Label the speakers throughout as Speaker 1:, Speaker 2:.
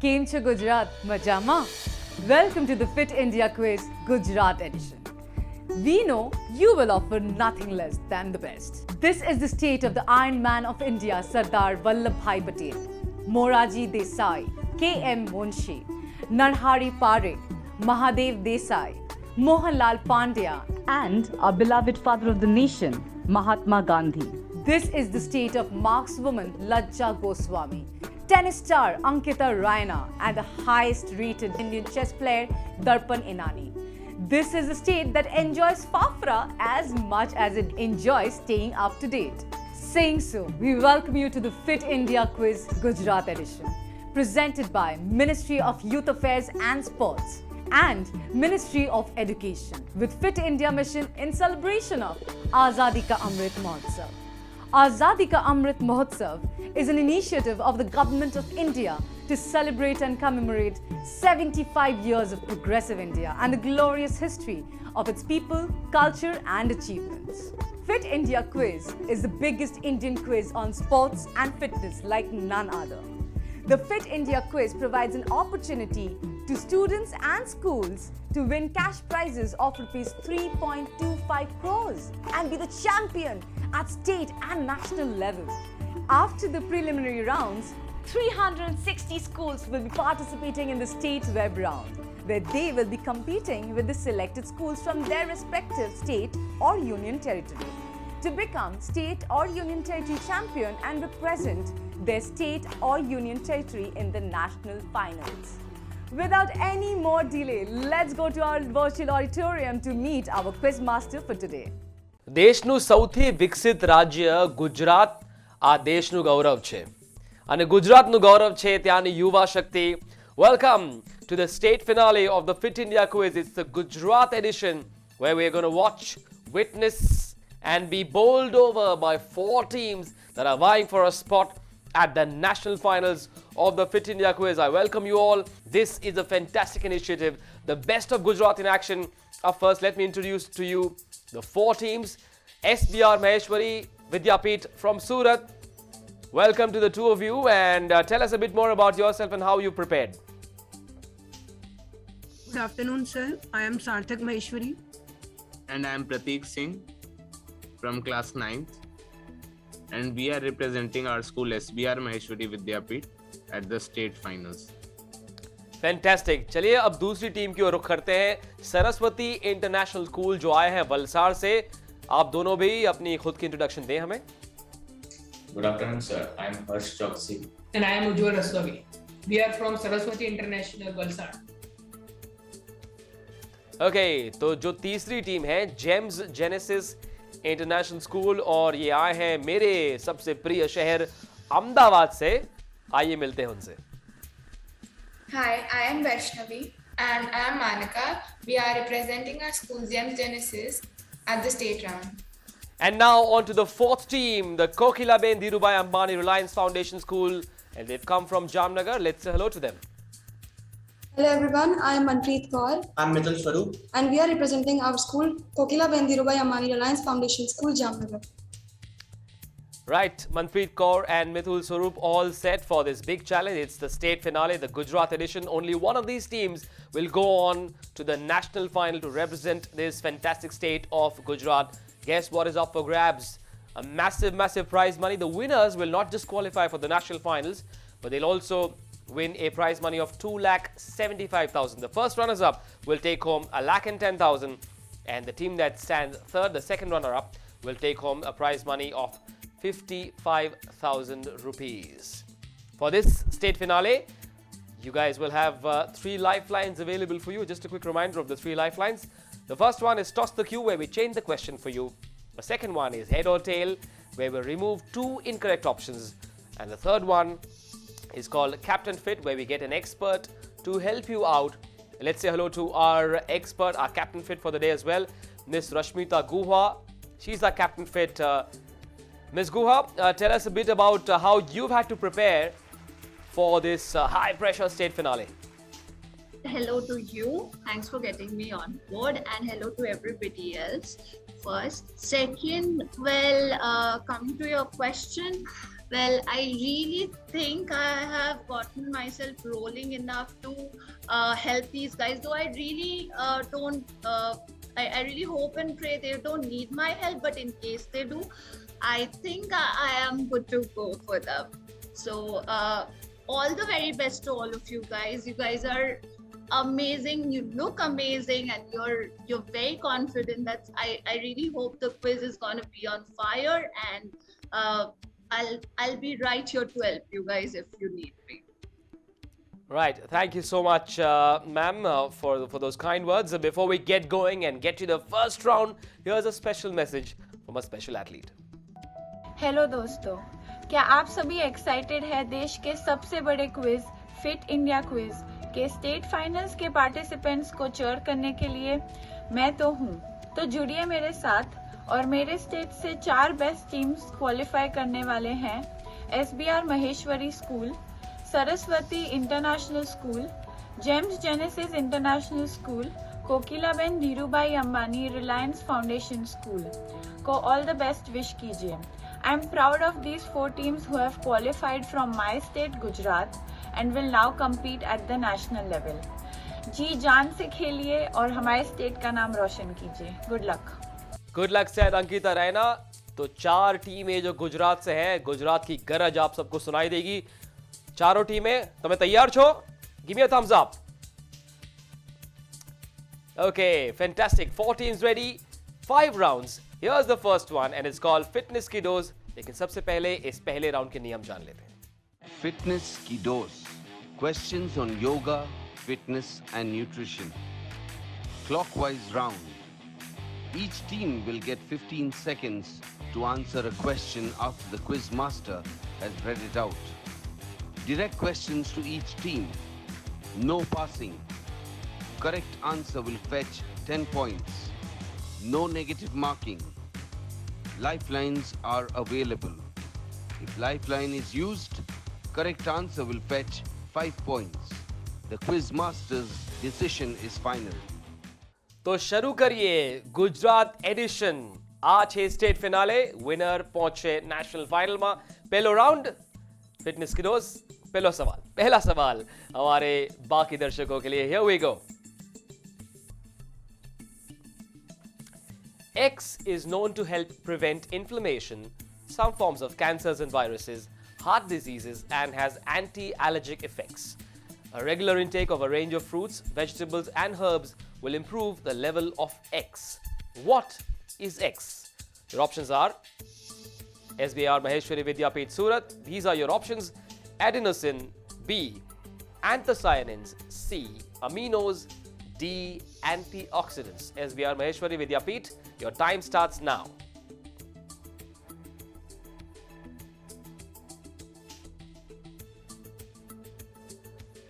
Speaker 1: Came to Gujarat, Majama? Welcome to the Fit India Quiz Gujarat edition. We know you will offer nothing less than the best. This is the state of the Iron Man of India, Sardar Vallabhbhai Patel, Moraji Desai, K.M. Munshi, Narhari Parekh, Mahadev Desai, Mohanlal Pandya, and our beloved father of the nation, Mahatma Gandhi. This is the state of markswoman Lajja Goswami, tennis star Ankita Raina, and the highest rated Indian chess player Darpan Inani. This is a state that enjoys Fafra as much as it enjoys staying up to date. Saying so, we welcome you to the Fit India Quiz Gujarat edition, presented by Ministry of Youth Affairs and Sports and Ministry of Education, with Fit India Mission in celebration of Azadi Ka Amrit Mahotsav. Azadi Ka Amrit Mahotsav is an initiative of the Government of India to celebrate and commemorate 75 years of progressive India and the glorious history of its people, culture and achievements. Fit India Quiz is the biggest Indian quiz on sports and fitness like none other. The Fit India Quiz provides an opportunity to students and schools to win cash prizes of Rs. 3.25 crores and be the champion at state and national level. After the preliminary rounds, 360 schools will be participating in the state web round, where they will be competing with the selected schools from their respective state or union territory to become state or union territory champion and represent their state or union territory in the national finals. Without any more delay, let's go to our virtual auditorium to meet our quiz master for today.
Speaker 2: દેશનું સૌથી વિકસિત રાજ્ય ગુજરાત આ દેશનું ગૌરવ છે અને ગુજરાતનું ગૌરવ છે ત્યાંની યુવા શક્તિ. Welcome to the state finale of the Fit India Quiz. It's the Gujarat edition where we're going to watch, witness and be bowled over by 4 teams that are vying for a spot at the national finals of the Fit India Quiz. I welcome you all. This is a fantastic initiative. The best of Gujarat in action. Up first, let me introduce to you the 4 teams. SBR Maheshwari Vidyapeeth from Surat. Welcome to the two of you and tell us a bit more about yourself and how you prepared.
Speaker 3: Good afternoon, sir. I am Sarthak Maheshwari.
Speaker 4: And I am Prateek Singh from class 9th. And we are representing our school SBR Maheshwari Vidyapeeth at the state finals.
Speaker 2: Fantastic. चलिए अब दूसरी team की ओर रुख करते हैं. Saraswati international school जो आए हैं वलसाड़ से. आप दोनों भी अपनी खुद की इंट्रोडक्शन दें हमें.
Speaker 5: Good afternoon, sir. I am Harsh Choksi.
Speaker 6: And I am Ujjwal Rastogi. We are from Saraswati International, Valsad.
Speaker 2: Okay, तो जो तीसरी टीम है जेम्स जेनेसिस इंटरनेशनल स्कूल और ये आए हैं मेरे सबसे प्रिय शहर अहमदाबाद से. आइए मिलते हैं उनसे.
Speaker 7: Hi, I am Vaishnavi.
Speaker 8: And I am Manika. We are representing our school James Genesis at the state round.
Speaker 2: And now on to the 4th team, the Kokilaben Dhirubhai Ambani Reliance Foundation School, and they've come from Jamnagar. Let's say hello to them.
Speaker 9: Hello everyone, I am Manpreet Kaur.
Speaker 10: I am Mithil Swaroop.
Speaker 9: And we are representing our school, Kokilaben Dhirubhai Ambani Reliance Foundation School, Jamnagar.
Speaker 2: Right, Manpreet Kaur and Mithul Swaroop all set for this big challenge. It's the state finale, the Gujarat edition. Only one of these teams will go on to the national final to represent this fantastic state of Gujarat. Guess what is up for grabs? A massive, massive prize money. The winners will not just qualify for the national finals, but they'll also win a prize money of 2,75,000. The first runners-up will take home 1,10,000, and the team that stands third, the second runner-up, will take home a prize money of 55,000 rupees. For this state finale, you guys will have 3 lifelines available for you. Just a quick reminder of the 3 lifelines. The first one is Toss the Cue, where we change the question for you. The second one is Head or Tail, where we remove 2 incorrect options. And the third one is called Captain Fit, where we get an expert to help you out. Let's say hello to our expert, our Captain Fit for the day as well, Miss Rashmita Guha. She's our Captain Fit. Ms. Guha, tell us a bit about how you've had to prepare for this high-pressure state finale.
Speaker 11: Hello to you. Thanks for getting me on board, and hello to everybody else. First. Second, well, coming to your question, Well, I really think I have gotten myself rolling enough to help these guys. Though I really don't. I really hope and pray they don't need my help. But in case they do, I think I am good to go for them. So all the very best to all of you guys. You guys are amazing. You look amazing, and you're very confident. I really hope the quiz is gonna be on fire, and I'll be right here to help you guys if you need me.
Speaker 2: Right. Thank you so much, ma'am, for those kind words. Before we get going and get to the first round, here's a special message from a special athlete.
Speaker 10: Hello दोस्तों, क्या आप सभी excited है देश के सबसे बड़े quiz fit India quiz के स्टेट फाइनल्स के पार्टिसिपेंट्स को चेयर करने के लिए? मैं तो हूँ, तो जुड़िए मेरे साथ। और मेरे स्टेट से 4 बेस्ट टीम्स क्वालिफाई करने वाले हैं। SBR Maheshwari school, Saraswati international school, James Genesis International school, Kokilaben Dhirubhai Ambani Reliance Foundation school को ऑल द बेस्ट विश कीजिए। I am proud of these 4 teams who have qualified from my state Gujarat and will now compete at the national level. जी जान से खेलिए और हमारे state का नाम रोशन कीजिए। Good luck.
Speaker 2: Good luck said Ankita Raina. तो 4 टीमें जो गुजरात से हैं, गुजरात की गरज आप सबको सुनाई देगी। चारों टीमें तुम्हें तैयार छो? Give me a thumbs up. Okay, fantastic. 4 teams ready, 5 rounds. Here's the first one and it's called Fitness Kiddos. लेकिन सबसे पहले इस पहले राउंड के नियम जान लेते हैं।
Speaker 12: Fitness Kiddos. Questions on yoga, fitness and nutrition. Clockwise round. Each team will get 15 seconds to answer a question after the quiz master has read it out. Direct questions to each team. No passing. Correct answer will fetch 10 points. No negative marking. Lifelines are available. If lifeline is used, correct answer will fetch 5 points. The quiz master's decision is final.
Speaker 2: तो शुरू करिए Gujarat addition. आज है state finale, winner पहुंचे national final में। पहलो round fitness kiddos. पहला सवाल हमारे बाकी दर्शकों के लिए। Here we go. X is known to help prevent inflammation, some forms of cancers and viruses, heart diseases, and has anti-allergic effects. A regular intake of a range of fruits, vegetables, and herbs will improve the level of X. What is X? Your options are SBR Maheshwari Vidyapith Surat. These are your options. Adenosine, B. Anthocyanins, C. Aminos, D. Antioxidants. SBR Maheshwari Vidyapith. Your time starts now.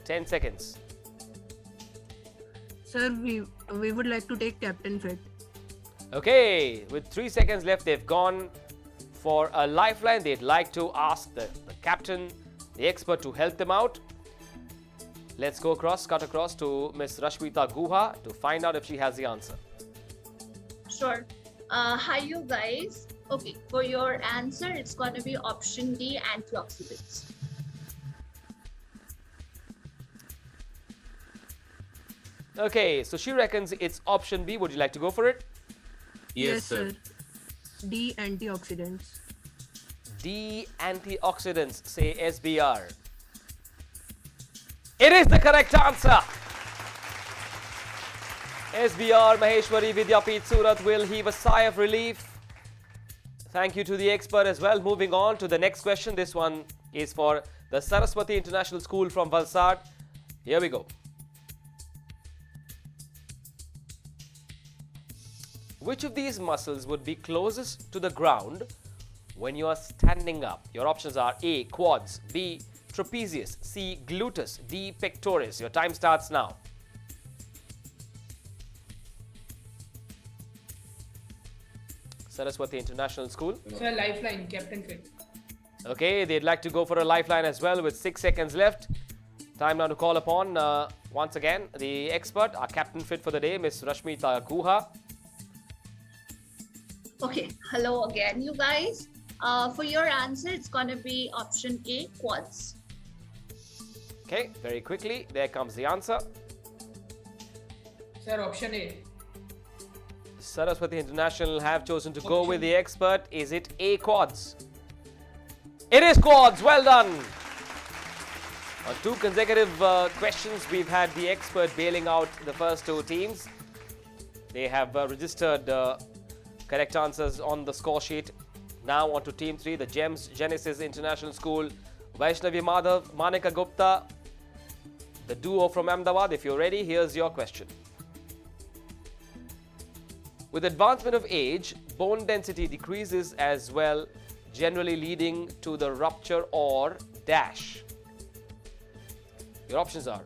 Speaker 2: Ten seconds.
Speaker 3: Sir, we would like to take Captain Fit.
Speaker 2: Okay, with 3 seconds left, they've gone for a lifeline. They'd like to ask the captain, the expert, to help them out. Let's cut across to Miss Rashmita Guha to find out if she has the answer.
Speaker 11: Sure. Hi, you guys. Okay, for your answer, it's going to be option D, antioxidants.
Speaker 2: Okay, so she reckons it's option B. Would you like to go for it?
Speaker 4: Yes, sir.
Speaker 3: D, antioxidants.
Speaker 2: D, antioxidants, say SBR. It is the correct answer. SBR Maheshwari Vidyapith Surat will heave a sigh of relief. Thank you to the expert as well. Moving on to the next question. This one is for the Saraswati International School from Valsad. Here we go. Which of these muscles would be closest to the ground when you are standing up? Your options are A. Quads, B. Trapezius, C. Gluteus, D. Pectoris. Your time starts now. Saraswati International School.
Speaker 6: Sir, lifeline, Captain Fit.
Speaker 2: Okay, they'd like to go for a lifeline as well with 6 seconds left. Time now to call upon, once again, the expert, our Captain Fit for the day, Miss Rashmita Guha.
Speaker 11: Okay, hello again, you guys. For your answer, it's going to be option A, quads.
Speaker 2: Okay, very quickly, there comes the answer.
Speaker 6: Sir, option A.
Speaker 2: Saraswati International have chosen to go with the expert. Is it A, quads? It is quads. Well done. On 2 consecutive questions, we've had the expert bailing out the first 2 teams. They have registered correct answers on the score sheet. Now on to team 3, the GEMS Genesis International School. Vaishnavi Madhav, Manika Gupta, the duo from Ahmedabad. If you're ready, here's your question. With advancement of age, bone density decreases as well, generally leading to the rupture or dash. Your options are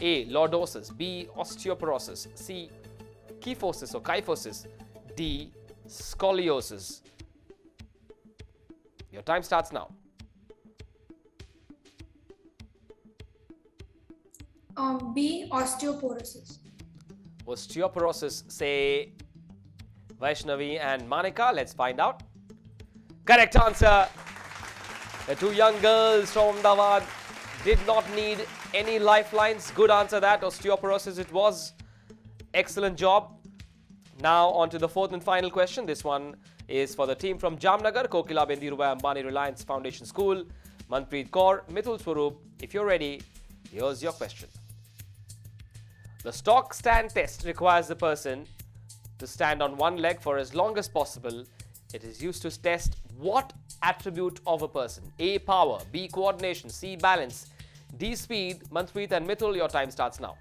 Speaker 2: A, lordosis, B, osteoporosis, C, kyphosis or kyphosis, D, scoliosis. Your time starts now.
Speaker 9: B, osteoporosis.
Speaker 2: Osteoporosis, say Vaishnavi and Manika. Let's find out. Correct answer. The 2 young girls from Ahmedabad did not need any lifelines. Good answer that. Osteoporosis it was. Excellent job. Now on to the 4th and final question. This one is for the team from Jamnagar, Kokila Bendirubai Ambani Reliance Foundation School. Manpreet Kaur, Mithul Swaroop. If you're ready, here's your question. The stock stand test requires the person to stand on one leg for as long as possible. It is used to test what attribute of a person? A, power, B, coordination, C, balance, D, speed. Manpreet and Mithul, your time starts now.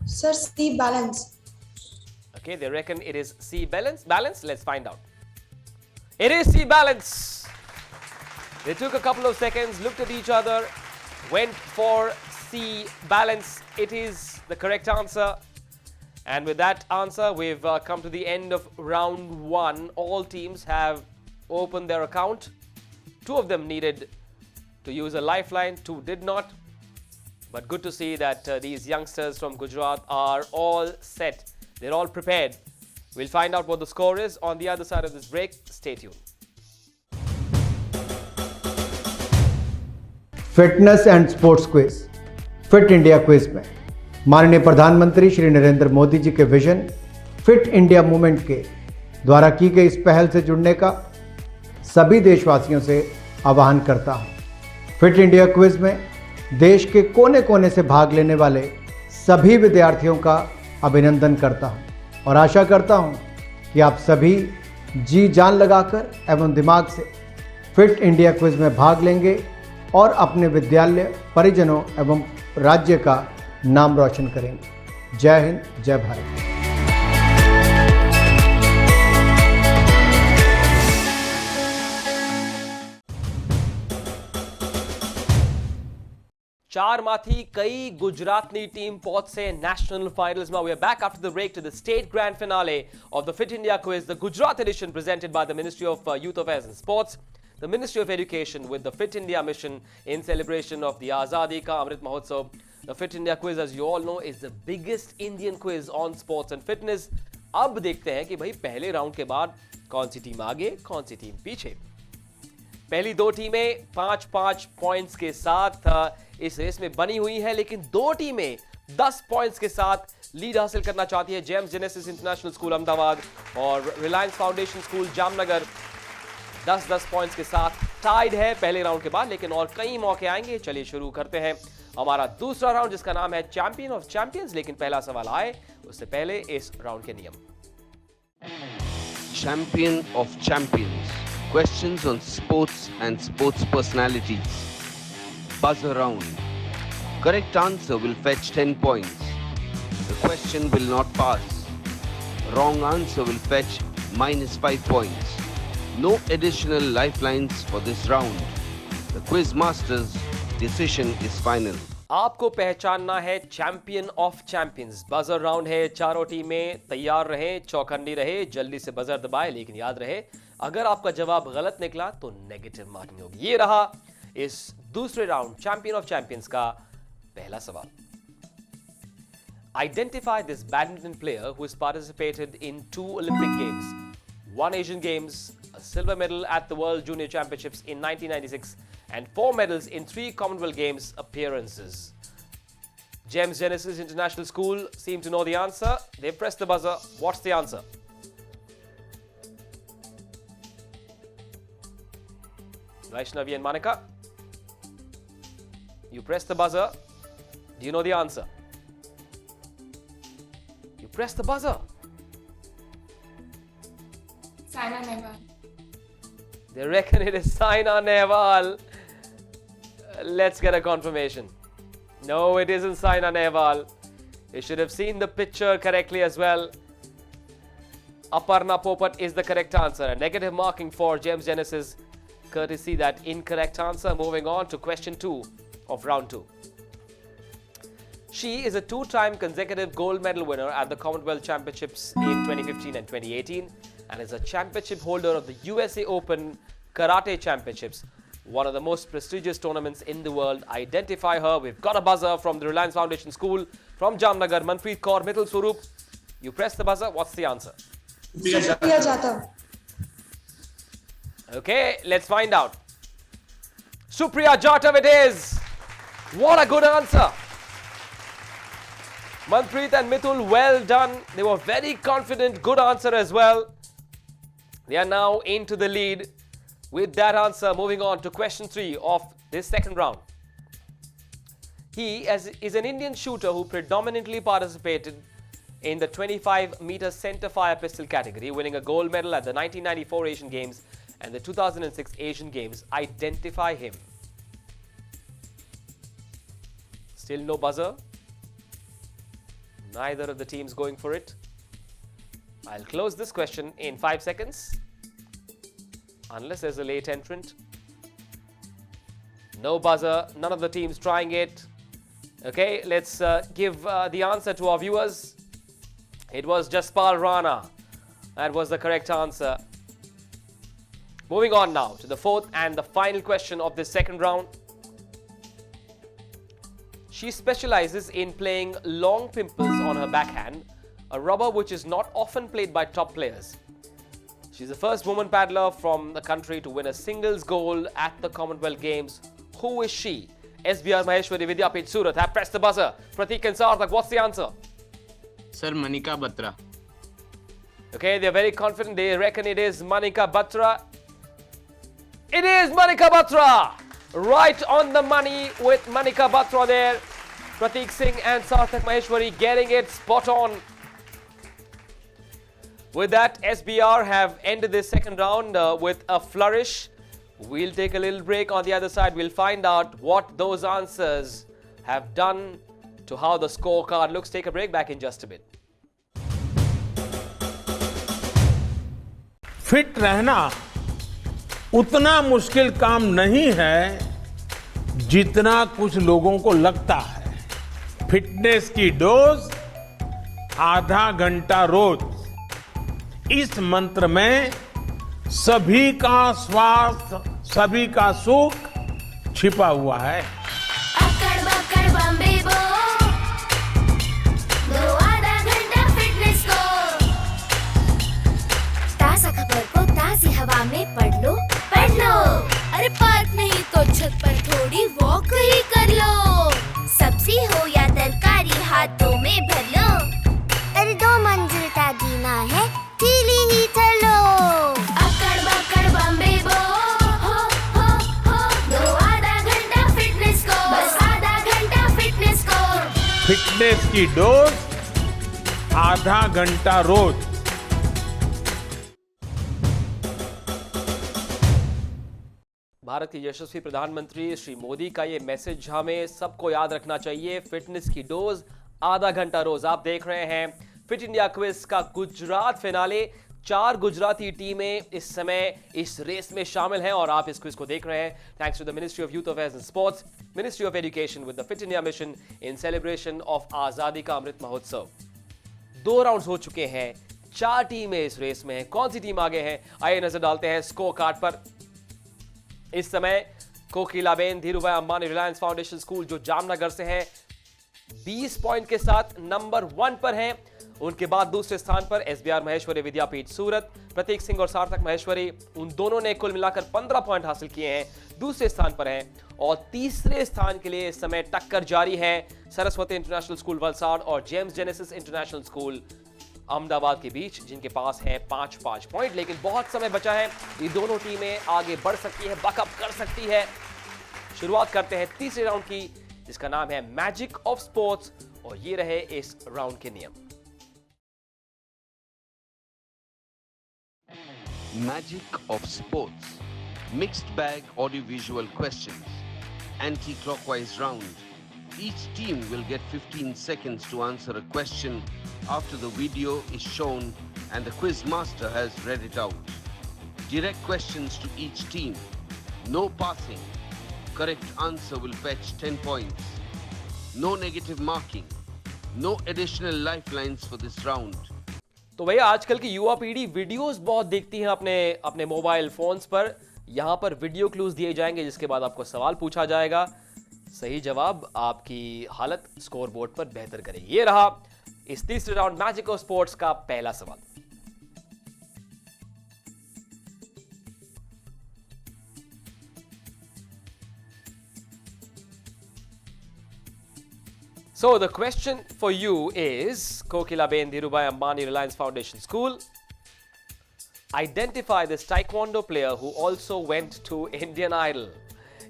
Speaker 9: Sir, C, balance.
Speaker 2: Okay, they reckon it is C, balance. Let's find out. It is C, balance. They took a couple of seconds, looked at each other, went for C, balance. It is the correct answer. And with that answer, we've come to the end of round 1. All teams have opened their account. 2 of them needed to use a lifeline, 2 did not. But good to see that these youngsters from Gujarat are all set. They're all prepared. We'll find out what the score is on the other side of this break. Stay tuned.
Speaker 13: Fitness and sports quiz fit India quiz में माननीय प्रधानमंत्री श्री नरेंद्र मोदी जी के vision fit India movement के द्वारा की गई इस पहल से जुड़ने का सभी देशवासियों से आह्वान करता हूं। फिट इंडिया क्विज में देश के कोने कोने से भाग लेने वाले सभी विद्यार्थियों का अभिनंदन करता हूं और आशा करता हूं कि आप सभी जी जान लगाकर एवं दिमाग से फिट इंडिया क्विज में भाग लेंगे और अपने विद्यालय, परिजनों एवं राज्य का नाम रोशन करेंगे। जय हिंद, जय भारत।
Speaker 2: ચારમાંથી કઈ ગુજરાતની ટીમ પહોંચશે national ફાઇનલ્સમાં? We are back after the break to the state grand finale of the Fit India quiz, the Gujarat edition presented by the Ministry of Youth Affairs and Sports, the Ministry of Education with the Fit India mission in celebration of the Azadi Ka Amrit Mahotsav. The Fit India quiz, as you all know, is the biggest Indian quiz on sports and fitness. अब देखते हैं कि भाई पहले round के बाद कौन सी team आगे, कौन सी टीम पीछे। पहली 2 टीमें 5-5 पॉइंट्स के साथ इस रेस में बनी हुई है, लेकिन 2 टीमें 10 पॉइंट्स के साथ लीड हासिल करना चाहती है। GEMS Genesis International School Ahmedabad और Reliance Foundation School Jamnagar 10-10 points के साथ टाइड है पहले राउंड के बाद, लेकिन और कई मौके आएंगे। चलिए शुरू करते हैं हमारा दूसरा राउंड, जिसका नाम है चैंपियन ऑफ चैंपियंस। लेकिन पहला सवाल आए उससे पहले इस राउंड के नियम।
Speaker 12: Champion of Champions. Questions on sports and sports personalities. Buzz around. Correct answer will fetch 10 points. The question will not pass. Wrong answer will fetch -5 points. No additional lifelines for this round. The quiz master's decision is final.
Speaker 2: आपको पहचानना है champion of champions. Buzzer round है, चारों टीमें तैयार रहे, चौकन्नी रहे, जल्दी से बजर दबाए, लेकिन याद रहे अगर आपका जवाब गलत निकला तो नेगेटिव मार्किंग होगी। ये रहा इस दूसरे राउंड चैंपियन ऑफ चैंपियंस का पहला सवाल। Identify this badminton player who has participated in 2 Olympic Games, 1 Asian Games, a silver medal at the World Junior Championships in 1996, and 4 medals in 3 Commonwealth Games appearances. James Genesis International School seem to know the answer. They've pressed the buzzer. What's the answer? Vaishnavi and Manika, you press the buzzer. Do you know the answer? You press the buzzer.
Speaker 8: Saina Nehwal.
Speaker 2: They reckon it is Saina Nehwal. Let's get a confirmation. No, it isn't Saina Nehwal. You should have seen the picture correctly as well. Aparna Popat is the correct answer. A negative marking for James Genesis, courtesy that incorrect answer. Moving on to question 2 of round 2. She is a 2-time consecutive gold medal winner at the Commonwealth Championships in 2015 and 2018 and is a championship holder of the USA Open Karate Championships, one of the most prestigious tournaments in the world. Identify her. We've got a buzzer from the Reliance Foundation School from Jamnagar. Manpreet Kaur, Mithil Swaroop. You press the buzzer. What's the answer?
Speaker 9: Supriya Jadhav.
Speaker 2: Okay, let's find out. Supriya Jadhav it is. What a good answer. Manpreet and Mithul, well done. They were very confident. Good answer as well. They are now into the lead with that answer. Moving on to question 3 of this second round. He is an Indian shooter who predominantly participated in the 25-meter centre-fire pistol category, winning a gold medal at the 1994 Asian Games and the 2006 Asian Games. Identify him. Still no buzzer. Neither of the teams going for it. I'll close this question in 5 seconds. Unless there's a late entrant. No buzzer. None of the teams trying it. Okay, let's give the answer to our viewers. It was Jaspal Rana. That was the correct answer. Moving on now to the 4th and the final question of this second round. She specializes in playing long pimples on her backhand, a rubber which is not often played by top players. She's the first woman paddler from the country to win a singles gold at the Commonwealth Games. Who is she? SBR Maheshwari Vidyapith Surat have pressed the buzzer. Pratik and Sarthak, what's the answer?
Speaker 4: Sir, Manika Batra.
Speaker 2: Okay, they're very confident. They reckon it is Manika Batra. It is Manika Batra! Right on the money with Manika Batra there. Pratik Singh and Sarthak Maheshwari getting it spot on. With that, SBR have ended this second round with a flourish. We'll take a little break. On the other side, we'll find out what those answers have done to how the scorecard looks. Take a break. Back in just a bit.
Speaker 14: Fit रहना उतना मुश्किल काम नहीं है जितना कुछ लोगों को लगता है। फिटनेस की डोज आधा घंटा रोज, इस मंत्र में सभी का स्वास्थ्य, सभी का सुख छिपा हुआ है।
Speaker 15: अक्कड़ बक्कड़ बम्बे बो, दो आधा घंटा फिटनेस को। ताज़ा खबर को ताज़ी हवा में पढ़ लो। अरे पार्क नहीं तो छत पर थोड़ी वॉक ही कर लो। सब्जी हो या तरकारी हाथों में भर लो। अरे 2 मंजिल का जीना है, ढीली ही चलो। अक्कड़ बक्कड़ बम्बे बो, हो, दो आधा घंटा फिटनेस को, बस आधा घंटा फिटनेस को।
Speaker 14: फिटनेस की डोज आधा घंटा रोज।
Speaker 2: भारत के यशस्वी प्रधानमंत्री श्री मोदी का ये मैसेज हमें सबको याद रखना चाहिए। फिटनेस की डोज आधा घंटा रोज। आप देख रहे हैं फिट इंडिया क्विज का गुजरात फिनाले। 4 गुजराती टीमें इस समय इस रेस में शामिल हैं और आप इस क्विज को देख रहे हैं thanks to the ministry of youth affairs and sports, ministry of education with the fit India mission in celebration of Azadi ka Amrit Mahotsav. 2 rounds हो चुके हैं, 4 टीमें इस रेस में हैं। कौन सी टीम आगे है, आइए नजर डालते हैं स्कोर कार्ड पर। इस समय कोकिलाबेन धीरूभाई अंबानी रिलायंस फाउंडेशन स्कूल जो जामनगर से हैं, 20 पॉइंट के साथ नंबर 1 पर हैं। उनके बाद दूसरे स्थान पर एसबीआर महेश्वरी विद्यापीठ सूरत, प्रतीक सिंह और सार्थक महेश्वरी, उन दोनों ने कुल मिलाकर 15 पॉइंट हासिल किए हैं, दूसरे स्थान पर हैं। और तीसरे स्थान के लिए इस समय टक्कर जारी है सरस्वती इंटरनेशनल स्कूल वलसाड़ और James Genesis International School Ahmedabad के बीच, जिनके पास है 5-5 पॉइंट। लेकिन बहुत समय बचा है, ये दोनों टीमें आगे बढ़ सकती है, बकअप कर सकती है। शुरुआत करते हैं तीसरे राउंड की, जिसका नाम है मैजिक ऑफ स्पोर्ट्स, और ये रहे इस राउंड के नियम।
Speaker 12: Magic of Sports. Mixed bag audiovisual questions. Anti-clockwise round. Each team will get 15 seconds to answer a question after the video is shown and the quiz master has read it out. Direct questions to each team. No passing. Correct answer will fetch 10 points. No negative marking. No additional lifelines for this round.
Speaker 2: तो भैया आजकल की युवा पीढ़ी videos बहुत देखती है अपने मोबाइल फोन्स पर। यहां पर वीडियो क्लूज दिए जाएंगे, जिसके बाद आपको सवाल पूछा जाएगा। सही जवाब आपकी हालत स्कोर बोर्ड पर बेहतर करेगी। ये रहा इस तीसरे राउंड मैजिक ऑफ स्पोर्ट्स का पहला सवाल। So the question for you is, Kokilaben Dhirubhai Ambani Reliance Foundation School, identify this taekwondo player who also went to Indian Idol.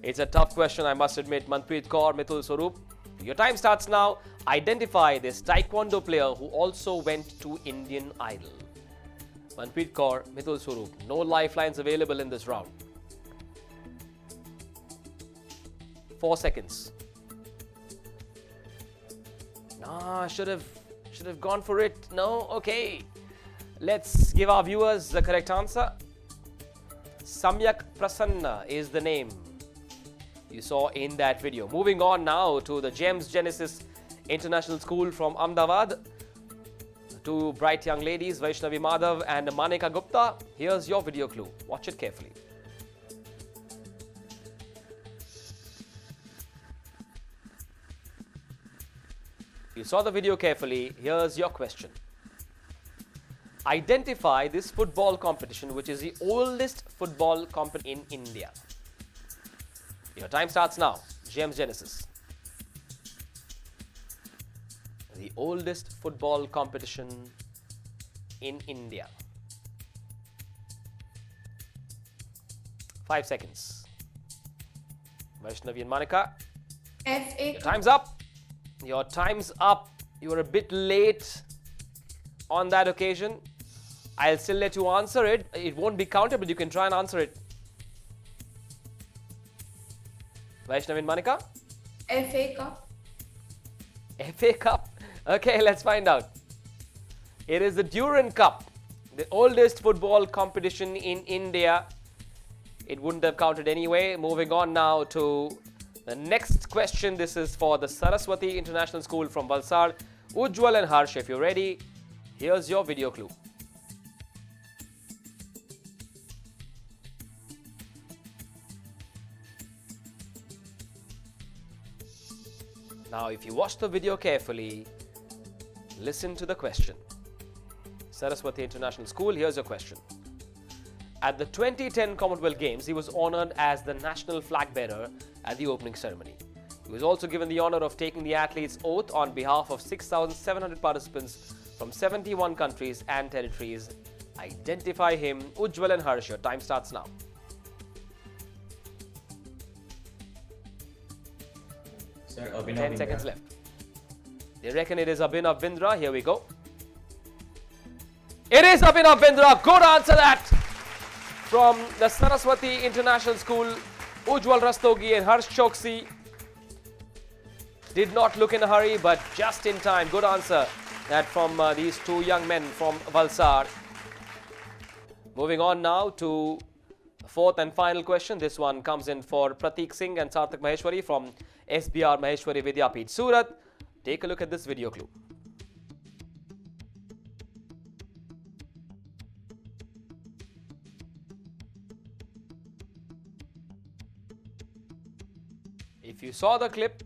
Speaker 2: It's a tough question, I must admit. Manpreet Kaur, Mithul Swaroop, your time starts now. Identify this taekwondo player who also went to Indian Idol. Manpreet Kaur, Mithul Swaroop, no lifelines available in this round. 4 seconds. Ah, should have gone for it. No? Okay. Let's give our viewers the correct answer. Samyak Prasanna is the name you saw in that video. Moving on now to the Gems Genesis International School from Ahmedabad. Two bright young ladies, Vaishnavi Madhav and Manika Gupta. Here's your video clue. Watch it carefully. You saw the video carefully. Here's your question. Identify this football competition, which is the oldest football competition in India. Your time starts now. Gems Genesis. The oldest football competition in India. 5 seconds. Vaishnavi and Manika.
Speaker 7: FA.
Speaker 2: Your time's up. Your time's up. You were a bit late on that occasion. I'll still let you answer it. It won't be counted, but you can try and answer it. Vaishnavi and Manika?
Speaker 7: FA Cup.
Speaker 2: FA Cup. Okay, let's find out. It is the Durand Cup, the oldest football competition in India. It wouldn't have counted anyway. Moving on now to the next question. This is for the Saraswati International School from Valsad. Ujjwal and Harsh, if you're ready, here's your video clue. Now, if you watch the video carefully, listen to the question. Saraswati International School, here's your question. At the 2010 Commonwealth Games, he was honored as the national flag bearer at the opening ceremony. He was also given the honor of taking the athlete's oath on behalf of 6,700 participants from 71 countries and territories. Identify him. Ujjwal and Harsh, your time starts now.
Speaker 5: Sir, Abhinav
Speaker 2: 10
Speaker 5: Bindra.
Speaker 2: seconds left. They reckon it is Abhinav Bindra. Here we go. It is Abhinav Bindra. Good answer that from the Saraswati International School. Ujjwal Rastogi and Harsh Choksi did not look in a hurry, but just in time. Good answer that from these two young men from Valsad. Moving on now to the fourth and final question. This one comes in for Prateek Singh and Sarthak Maheshwari from SBR Maheshwari Vidyapith Surat. Take a look at this video clue. If you saw the clip,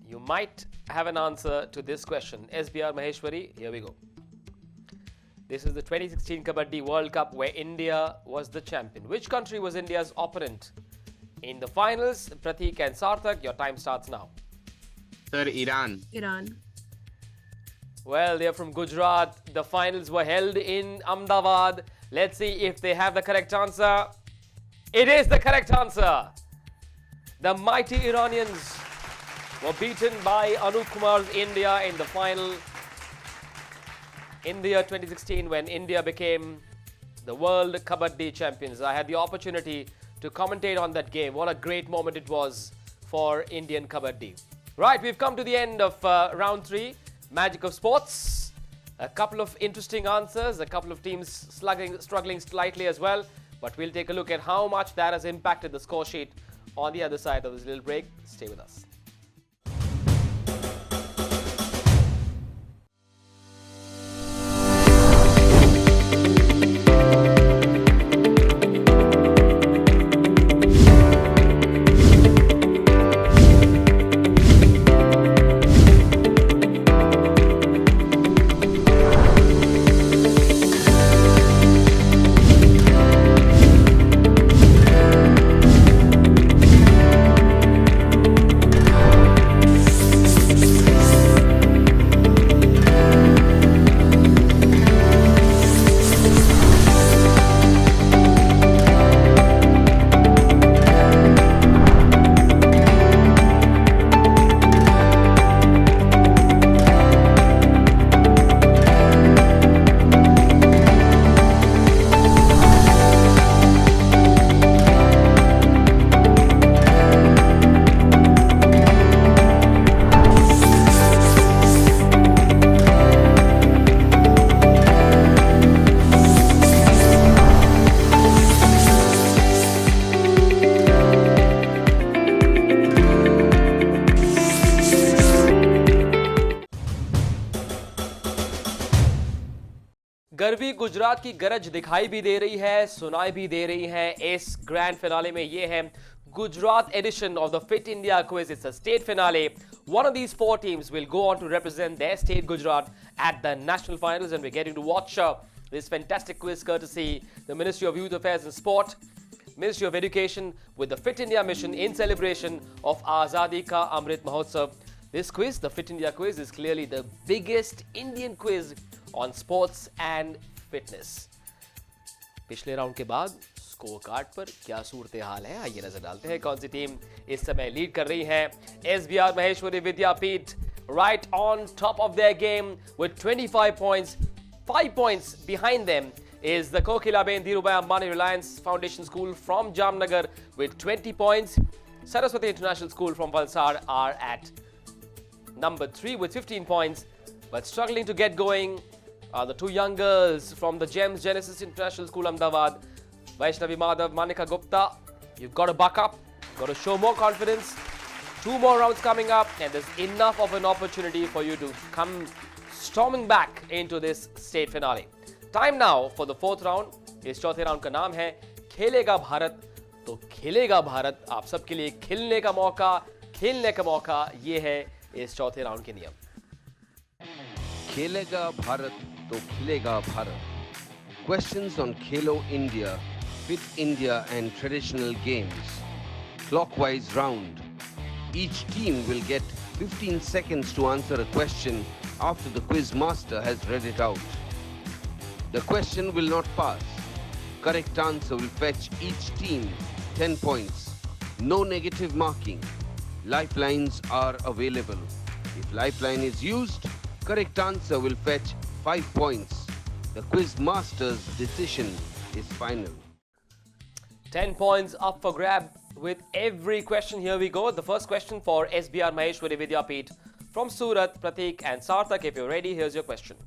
Speaker 2: you might have an answer to this question. SBR Maheshwari, here we go. This is the 2016 Kabaddi World Cup where India was the champion. Which country was India's opponent in the finals? Pratik and Sarthak, your time starts now.
Speaker 4: Sir, Iran.
Speaker 3: Iran.
Speaker 2: Well, they're from Gujarat. The finals were held in Ahmedabad. Let's see if they have the correct answer. It is the correct answer. The mighty Iranians were beaten by Anup Kumar's India in the final in the year 2016 when India became the World Kabaddi champions. I had the opportunity to commentate on that game. What a great moment it was for Indian Kabaddi. Right, we've come to the end of round 3. Magic of sports. A couple of interesting answers, a couple of teams struggling slightly as well. But we'll take a look at how much that has impacted the score sheet on the other side of this little break. Stay with us. गर्वी Gujarat की गरज दिखाई भी दे रही है, सुनाई भी दे रही है. इस ग्रैंड फिनाले में ये है Gujarat edition of the Fit India quiz. It's a state finale. One of these 4 teams will go on to represent their state Gujarat at the national finals, and we're getting to watch this fantastic quiz courtesy the Ministry of Youth Affairs and Sport, Ministry of Education, with the Fit India mission in celebration of Azadi Ka Amrit Mahotsav. This quiz, the Fit India quiz, is clearly the biggest Indian quiz on sports and fitness. पिछले round के बाद score card पर क्या सूरत हाल है, आइए नजर डालते हैं कौन सी टीम इस समय लीड कर रही है. SBR Maheshwari Vidyapith right on top of their game with 25 points. 5 points behind them is the Kokilaben Dhirubhai Ambani Reliance Foundation School from Jamnagar with 20 points. Saraswati International School from Valsad are at number 3 with 15 points, but struggling to get going are the 2 young girls from the GEMS Genesis International School Ahmedabad. Vaishnavi Madhav, Manika Gupta, you've got to buck up, got to show more confidence. 2 more rounds coming up, and there's enough of an opportunity for you to come storming back into this state finale. Time now for the 4th round. इस चौथे round का नाम है खेलेगा भारत तो खेलेगा भारत. आप सबके लिए खेलने का मौका, खेलने का मौका, ये है इस चौथे राउंड के नियम.
Speaker 12: खेलेगा भारत तो खिलेगा Bharat. Questions on Khelo India, Fit India and traditional games. Clockwise round. Each team will get 15 seconds to answer a question after the quiz master has read it out. The question will not pass. Correct answer will fetch each team 10 points. No negative marking. Lifelines are available. If lifeline is used, correct answer will fetch 5 points. The quiz master's decision is final.
Speaker 2: 10 points up for grab with every question. Here we go. The first question for SBR Maheshwari Vidyapith from Surat, Pratik and Sarthak. If you're ready, here's your question.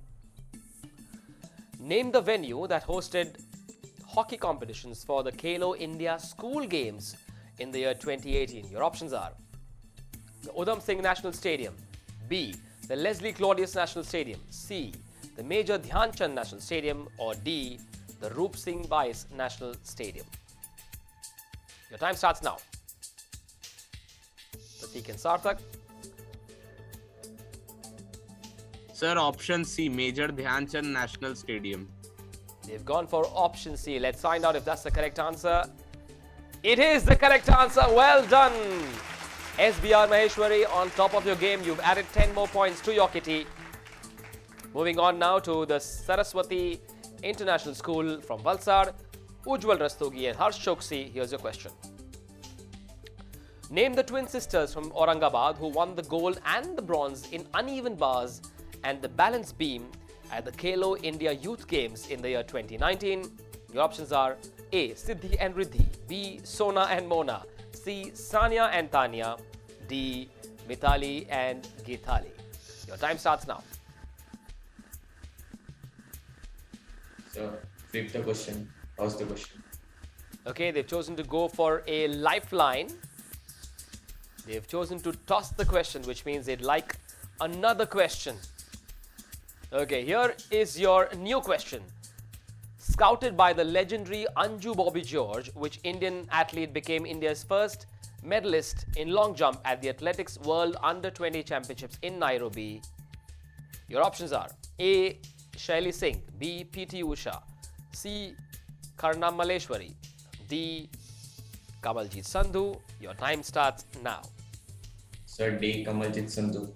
Speaker 2: Name the venue that hosted hockey competitions for the Khelo India School Games in the year 2018. Your options are the Udham Singh National Stadium, B, the Leslie Claudius National Stadium, C, the Major Dhyan Chand National Stadium, or D, the Roop Singh Bais National Stadium. Your time starts now. Pratik and Sarthak.
Speaker 4: Sir, option C, Major Dhyanchand National Stadium.
Speaker 2: They've gone for option C. Let's find out if that's the correct answer. It is the correct answer. Well done. SBR Maheshwari, on top of your game. You've added 10 more points to your kitty. Moving on now to the Saraswati International School from Valsad. Ujjwal Rastogi and Harsh Choksi. Here's your question. Name the twin sisters from Aurangabad who won the gold and the bronze in uneven bars and the balance beam at the Khelo India Youth Games in the year 2019. Your options are A. Siddhi and Riddhi, B. Sona and Mona, C. Sania and Tanya, D. Mithali and Geethali. Your time starts now.
Speaker 5: So, flip the question. How's the question?
Speaker 2: Okay, they've chosen to go for a lifeline. They've chosen to toss the question, which means they'd like another question. Okay, here is your new question. Scouted by the legendary Anju Bobby George, which Indian athlete became India's first medalist in long jump at the Athletics World Under-20 Championships in Nairobi. Your options are A. Shaili Singh, B. P.T. Usha, C. Karnam Maleshwari, D. Kamaljit Sandhu. Your time starts now.
Speaker 5: Sir, D. Kamaljit Sandhu.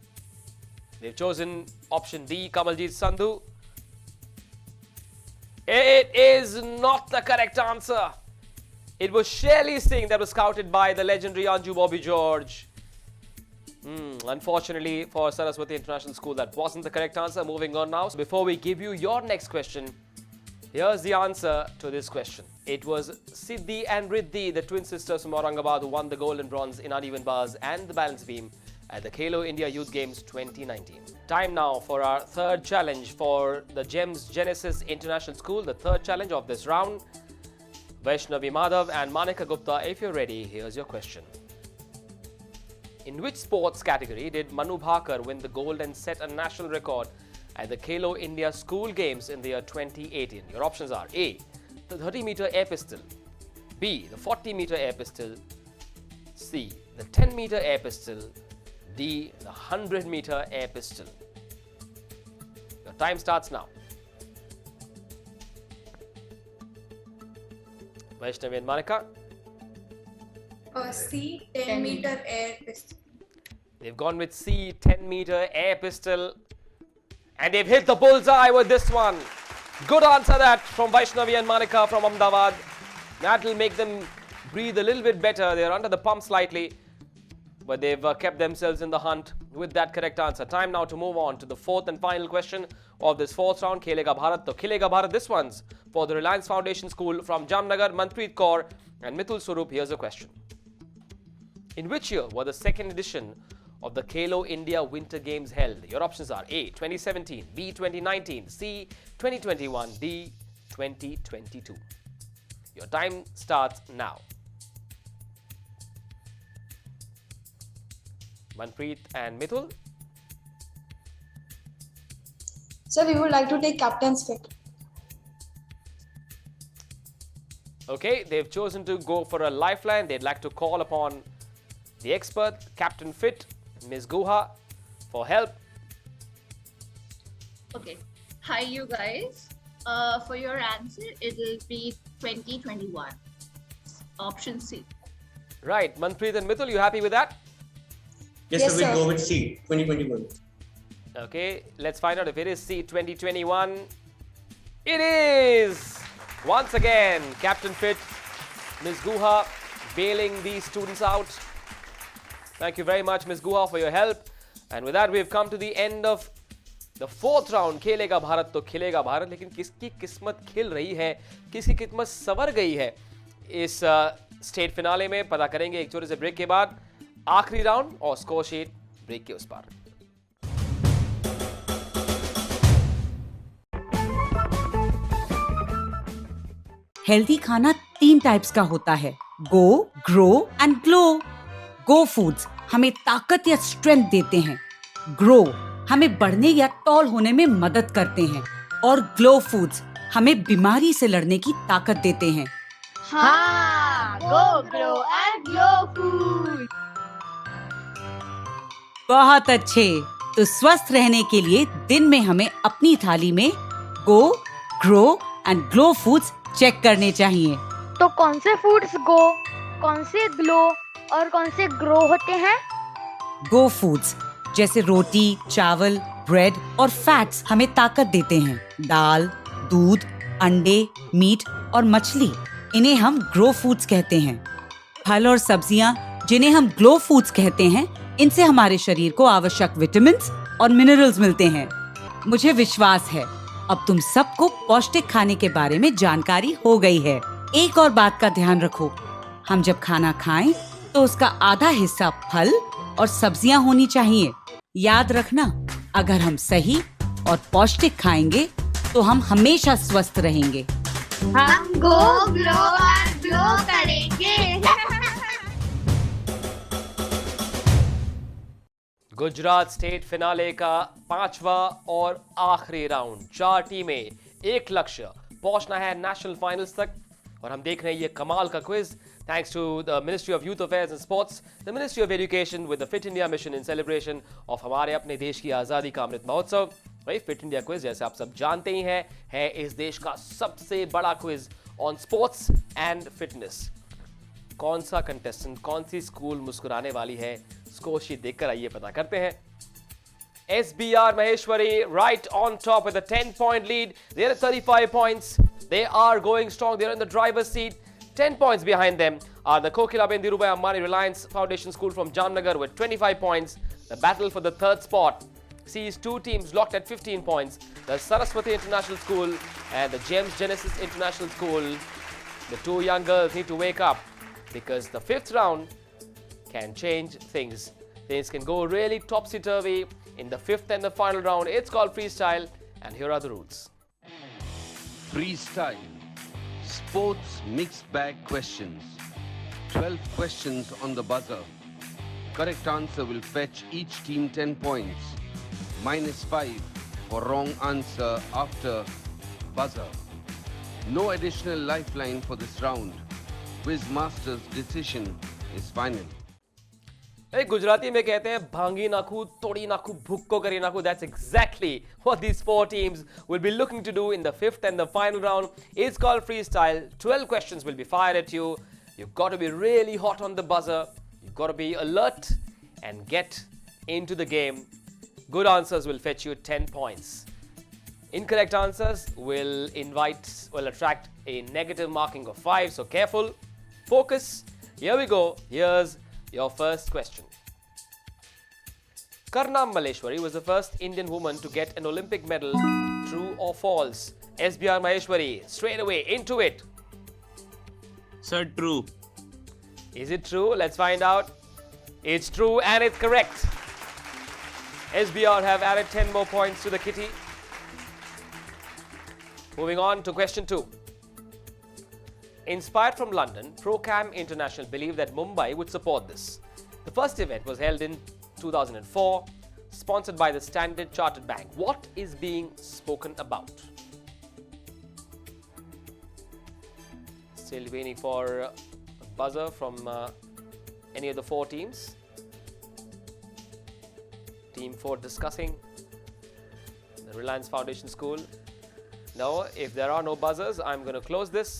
Speaker 2: They've chosen option D, Kamaljit Sandhu. It is not the correct answer. It was Shaili Singh that was scouted by the legendary Anju Bobby George. Unfortunately for Saraswati International School, that wasn't the correct answer. Moving on now. So before we give you your next question, here's the answer to this question. It was Siddhi and Riddhi, the twin sisters from Aurangabad, who won the gold and bronze in uneven bars and the balance beam at the Khelo India Youth Games 2019. Time now for our third challenge for the GEMS Genesis International School, the third challenge of this round. Vaishnavi Madhav and Manika Gupta, if you're ready, here's your question. In which sports category did Manu Bhakar win the gold and set a national record at the Khelo India School Games in the year 2018? Your options are A. the 30-meter air pistol, B. the 40-meter air pistol, C. the 10-meter air pistol, D. the 100-meter air pistol. Your time starts now. Vaishnavi and Manika.
Speaker 7: C. 10-meter air pistol.
Speaker 2: They've gone with C. 10-meter air pistol. And they've hit the bullseye with this one. Good answer that from Vaishnavi and Manika from Ahmedabad. That will make them breathe a little bit better. They're under the pump slightly, but they've kept themselves in the hunt with that correct answer. Time now to move on to the fourth and final question of this fourth round. Khelega Bharat. So Khelega Bharat, this one's for the Reliance Foundation School from Jamnagar. Manpreet Kaur and Mithul Swarup. Here's a question. In which year were the second edition of the Khelo India Winter Games held? Your options are A. 2017, B. 2019, C. 2021, D. 2022. Your time starts now. Manpreet and Mithul.
Speaker 9: Sir, we would like to take captain's pick.
Speaker 2: Okay, they've chosen to go for a lifeline. They'd like to call upon the expert, Captain Fit, Ms. Guha, for help.
Speaker 11: Okay. Hi, you guys. For your answer, it will be 2021. Option C.
Speaker 2: Right. Manpreet and Mithul, you happy with that?
Speaker 16: Yes, sir, we'll go with C, 2021.
Speaker 2: Okay, let's find out if it is C, 2021. It is! Once again, Captain Fit, Ms. Guha, bailing these students out. Thank you very much, Ms. Guha, for your help. And with that, we've come to the end of the fourth round. खेलेगा भारत तो खेलेगा भारत, लेकिन किसकी किस्मत खिल रही है, किसकी किस्मत संवर गई है इस स्टेट फिनाले में, पता करेंगे एक छोटे से ब्रेक के बाद. आखिरी राउंड और स्कोर शीट ब्रेक के उस पार.
Speaker 17: हेल्दी खाना 3 टाइप्स का होता है, go, grow and glow. Go foods हमें ताकत या स्ट्रेंथ देते हैं, ग्रो हमें बढ़ने या टॉल होने में मदद करते हैं, और ग्लो फूड्स हमें बीमारी से लड़ने की ताकत देते हैं.
Speaker 15: हाँ, गो, ग्रो एंड ग्लो फूड.
Speaker 17: बहुत अच्छे. तो स्वस्थ रहने के लिए दिन में हमें अपनी थाली में go, grow and glow foods check करने चाहिए।
Speaker 18: तो कौन से फूड्स गो, कौन से ग्लो और कौन से ग्रो होते हैं?
Speaker 17: गो फूड्स जैसे रोटी, चावल, ब्रेड और फैट्स हमें ताकत देते हैं। दाल, दूध, अंडे, मीट और मछली, इन्हें हम ग्रो फूड्स कहते हैं। फल और सब्जियां, जिन्हें हम ग्लो फूड्स कहते हैं, इनसे हमारे शरीर को आवश्यक विटामिन्स और मिनरल्स मिलते हैं। मुझे विश्वास है अब तुम सबको पौष्टिक खाने के बारे में जानकारी हो गई है। एक और बात का ध्यान रखो, हम जब खाना खाएं तो उसका आधा हिस्सा फल और सब्जियां होनी चाहिए। याद रखना, अगर हम सही और पौष्टिक खाएंगे तो हम हमेशा स्वस्थ रहेंगे।
Speaker 15: हम गो, ग्लो और ग्लो करेंगे।
Speaker 2: गुजरात स्टेट फिनाले का 5वां और आखिरी राउंड। 4 टीमें, एक लक्ष्य, पहुंचना है नेशनल फाइनल्स तक। और हम देख रहे हैं ये कमाल का quiz thanks to the ministry of youth affairs and sports, the ministry of education with the fit India mission in celebration of हमारे अपने देश की आज़ादी का अमृत महोत्सव। भाई फिट इंडिया क्विज जैसे आप सब जानते ही हैं, है इस देश का सबसे बड़ा quiz on sports and fitness. कौन सा कंटेस्टेंट, कौन सी स्कूल मुस्कुराने वाली है, स्कोर शीट देखकर आइए पता करते हैं। SBR Maheshwari right on top with a 10-point lead. They're at 35 points. They are going strong. They're in the driver's seat. 10 points behind them are the Kokilaben Dhirubhai Ambani Reliance Foundation School from Jamnagar with 25 points. The battle for the third spot sees 2 teams locked at 15 points. The Saraswati International School and the James Genesis International School. The 2 young girls need to wake up because the 5th round can change things. Things can go really topsy-turvy in the 5th and the final round. It's called Freestyle, and here are the rules.
Speaker 12: Freestyle. Sports mixed bag questions. 12 questions on the buzzer. Correct answer will fetch each team 10 points. -5 for wrong answer after buzzer. No additional lifeline for this round. Quiz master's decision is final.
Speaker 2: Gujarati में कहते हैं भांगी नाखू, तोड़ी नाखू, भुक्को करी नाखू. That's exactly what these 4 teams will be looking to do in the 5th and the final round. It's called Freestyle. 12 questions will be fired at you. You've got to be really hot on the buzzer. You've got to be alert and get into the game. Good answers will fetch you 10 points. Incorrect answers will attract a negative marking of 5. So careful. Focus. Here we go. Here's your first question. Karnam Malleshwari was the first Indian woman to get an Olympic medal. True or false? SBR Maheshwari, straight away into it.
Speaker 4: Sir, true.
Speaker 2: Is it true? Let's find out. It's true and it's correct. SBR have added 10 more points to the kitty. Moving on to question 2. Inspired from London, Procam International believed that Mumbai would support this. The first event was held in 2004, sponsored by the Standard Chartered Bank. What is being spoken about? Still waiting for a buzzer from any of the 4 teams. Team 4 discussing the Reliance Foundation School. No, if there are no buzzers, I'm going to close this.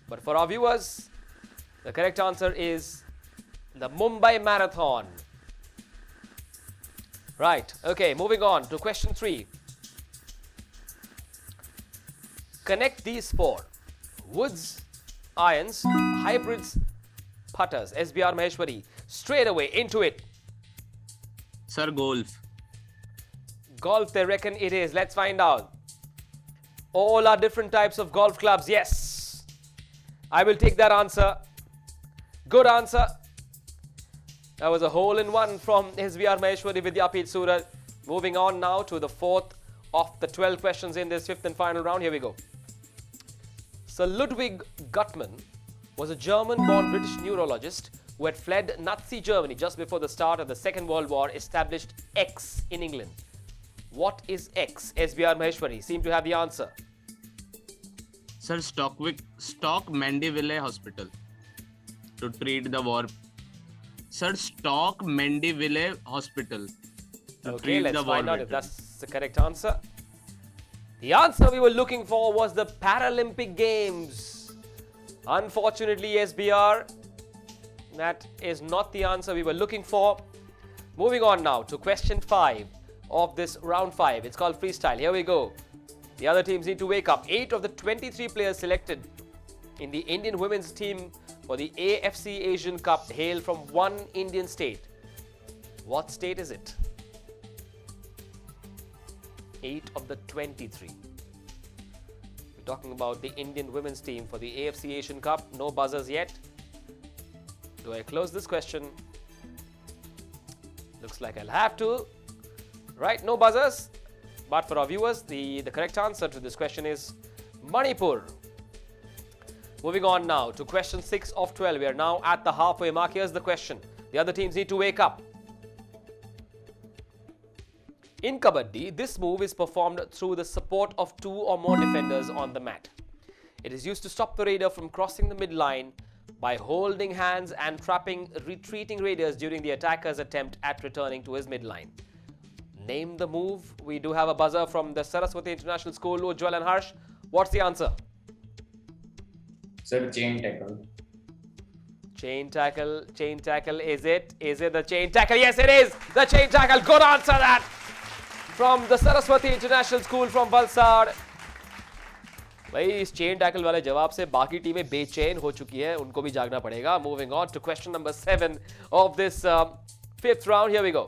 Speaker 2: But for our viewers, the correct answer is the Mumbai Marathon. Right, okay, moving on to question 3. Connect these 4. Woods, irons, hybrids, putters. SBR Maheshwari, straight away into it.
Speaker 4: Sir, golf.
Speaker 2: Golf, they reckon it is. Let's find out. All are different types of golf clubs. Yes. I will take that answer. Good answer. That was a hole-in-one from SBR Maheshwari Vidyapith Surat. Moving on now to the 4th of the 12 questions in this 5th and final round. Here we go. Sir Ludwig Guttmann was a German-born British neurologist who had fled Nazi Germany just before the start of the Second World War, established X in England. What is X? SBR Maheshwari seem to have the answer.
Speaker 4: Sir, Stock Mandeville Hospital to treat the war. Sir, Stock Mandeville Hospital
Speaker 2: Okay, let's
Speaker 4: the
Speaker 2: find
Speaker 4: ball
Speaker 2: out if
Speaker 4: better.
Speaker 2: that's the correct answer. The answer we were looking for was the Paralympic Games. Unfortunately, SBR, that is not the answer we were looking for. Moving on now to question 5 of this round 5. It's called Freestyle. Here we go. The other teams need to wake up. 8 of the 23 players selected in the Indian women's team for the AFC Asian Cup hail from one Indian state. What state is it? 8 of the 23. We're talking about the Indian women's team for the AFC Asian Cup. No buzzers yet. Do I close this question? Looks like I'll have to. Right, no buzzers. But for our viewers, the correct answer to this question is Manipur. Moving on now to question 6 of 12. We are now at the halfway mark. Here's the question. The other teams need to wake up. In Kabaddi, this move is performed through the support of 2 or more defenders on the mat. It is used to stop the raider from crossing the midline by holding hands and trapping retreating raiders during the attacker's attempt at returning to his midline. Name the move. We do have a buzzer from the Saraswati International School. Ujjwal and Harsh, what's the answer?
Speaker 5: Sir, chain tackle.
Speaker 2: Chain tackle. Chain tackle. Is it? Is it the chain tackle? Yes, it is the chain tackle. Good answer that from the Saraswati International School from Valsad. भाई इस chain tackle वाले जवाब से बाकी टीमें बेचैन हो चुकी है, उनको भी जागना पड़ेगा. Moving on to question number 7 of this 5th round. Here we go.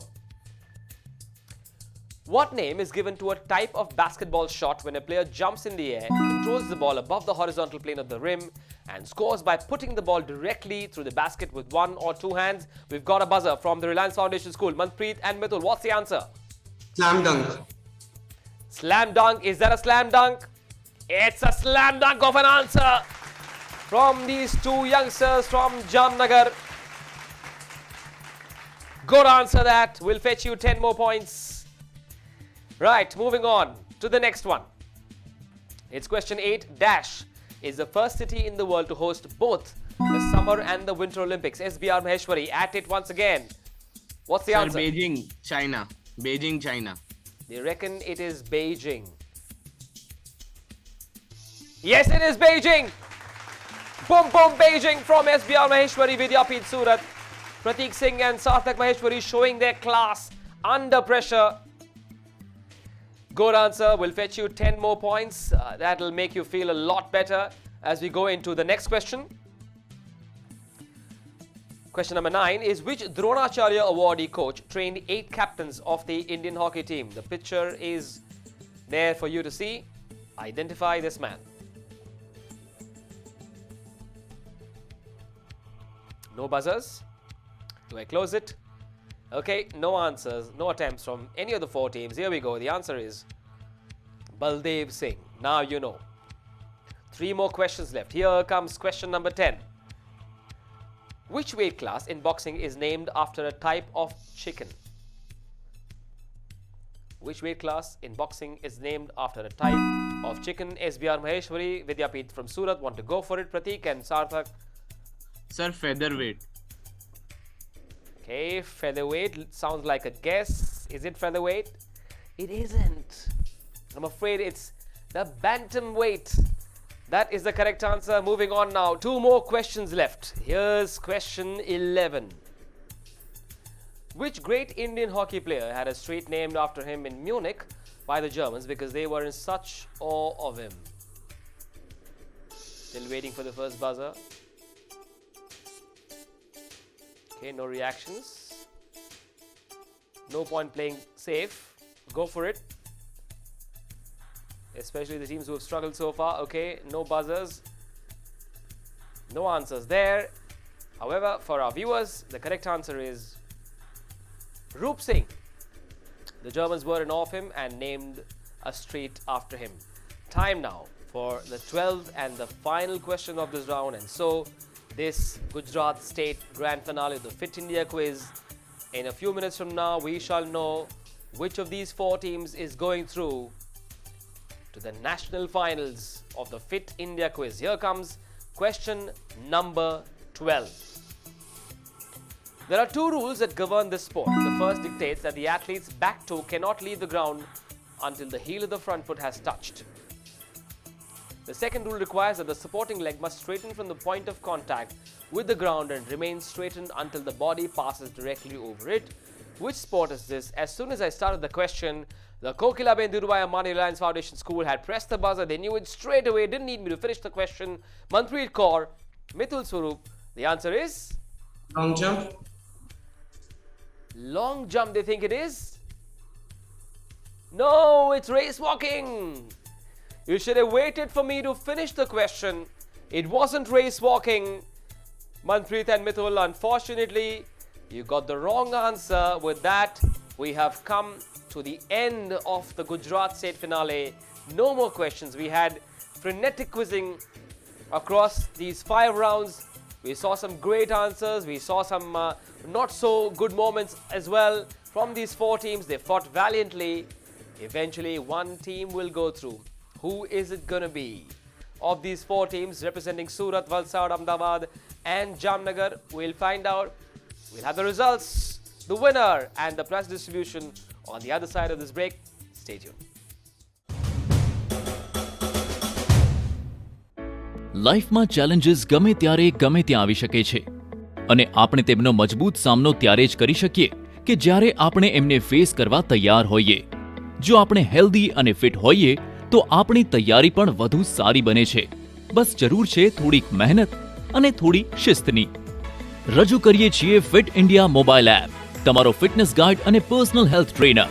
Speaker 2: What name is given to a type of basketball shot when a player jumps in the air, controls the ball above the horizontal plane of the rim, and scores by putting the ball directly through the basket with 1 or 2 hands? We've got a buzzer from the Reliance Foundation School. Manpreet and Mithul, what's the answer?
Speaker 16: Slam dunk.
Speaker 2: Slam dunk. Is that a slam dunk? It's a slam dunk of an answer from these 2 youngsters from Jamnagar. Good answer that. Will fetch you 10 more points. Right, moving on to the next one. It's question 8. Dash is the first city in the world to host both the Summer and the Winter Olympics. SBR Maheshwari at it once again. What's the answer?
Speaker 4: Beijing, China. Beijing, China.
Speaker 2: They reckon it is Beijing. Yes, it is Beijing. Boom, boom, Beijing from SBR Maheshwari Vidyapeeth Surat. Prateek Singh and Sarthak Maheshwari showing their class under pressure. Good answer. Will fetch you 10 more points. That'll make you feel a lot better as we go into the next question. Question number 9 is which Dronacharya awardee coach trained 8 captains of the Indian hockey team? The picture is there for you to see. Identify this man. No buzzers. Do I close it? Okay, no answers, no attempts from any of the 4 teams. Here we go. The answer is Baldev Singh. Now you know. 3 more questions left. Here comes question number 10. Which weight class in boxing is named after a type of chicken? Which weight class in boxing is named after a type of chicken? SBR Maheshwari, Vidyapeeth from Surat want to go for it. Prateek and Sarthak.
Speaker 4: Sir, featherweight.
Speaker 2: Okay, featherweight sounds like a guess. Is it featherweight? It isn't. I'm afraid it's the bantamweight. That is the correct answer. Moving on now. 2 more questions left. Here's question 11. Which great Indian hockey player had a street named after him in Munich by the Germans because they were in such awe of him? Still waiting for the first buzzer. Okay, no reactions. No point playing safe. Go for it. Especially the teams who have struggled so far. Okay, no buzzers. No answers there. However, for our viewers, the correct answer is Roop Singh. The Germans were in awe of him and named a street after him. Time now for the 12th and the final question of this round. And so, this Gujarat State Grand Finale of the Fit India Quiz. In a few minutes from now, we shall know which of these 4 teams is going through to the national finals of the Fit India Quiz. Here comes question number 12. There are two rules that govern this sport. The first dictates that the athlete's back toe cannot leave the ground until the heel of the front foot has touched. The second rule requires that the supporting leg must straighten from the point of contact with the ground and remain straightened until the body passes directly over it. Which sport is this? As soon as I started the question, the Kokilaben Dhirubhai Ambani Reliance Foundation School had pressed the buzzer. They knew it straight away, didn't need me to finish the question. Manpreet Kaur, Mithul Swaroop, the answer is?
Speaker 16: Long jump.
Speaker 2: Long jump, they think it is? No, it's race walking. You should have waited for me to finish the question. It wasn't race walking. Manpreet and Mithul, unfortunately, you got the wrong answer. With that, we have come to the end of the Gujarat state finale. No more questions. We had frenetic quizzing across these 5 rounds. We saw some great answers. We saw some not so good moments as well from these 4 teams. They fought valiantly. Eventually, one team will go through. Who is it going to be? Of these 4 teams representing Surat, Valsad, Ahmedabad and Jamnagar, we'll find out. We'll have the results, the winner and the prize distribution on the other side of this break. Stay tuned.
Speaker 19: લાઈફમાં challenges ગમે ત્યારે ગમે ત્યાં આવી શકે છે અને આપણે તેમનો મજબૂત સામનો ત્યારે જ કરી શકીએ કે જ્યારે આપણે એમને ફેસ કરવા તૈયાર હોઈએ. જો આપણે હેલ્ધી અને ફિટ હોઈએ તો આપણી તૈયારી પણ વધુ સારી બને છે. બસ જરૂર છે થોડીક મહેનત અને થોડી શિસ્તની. રજૂ કરીએ છીએ ફિટ ઇન્ડિયા મોબાઈલ એપ, તમારો ફિટનેસ ગાઈડ અને પર્સનલ હેલ્થ ટ્રેનર.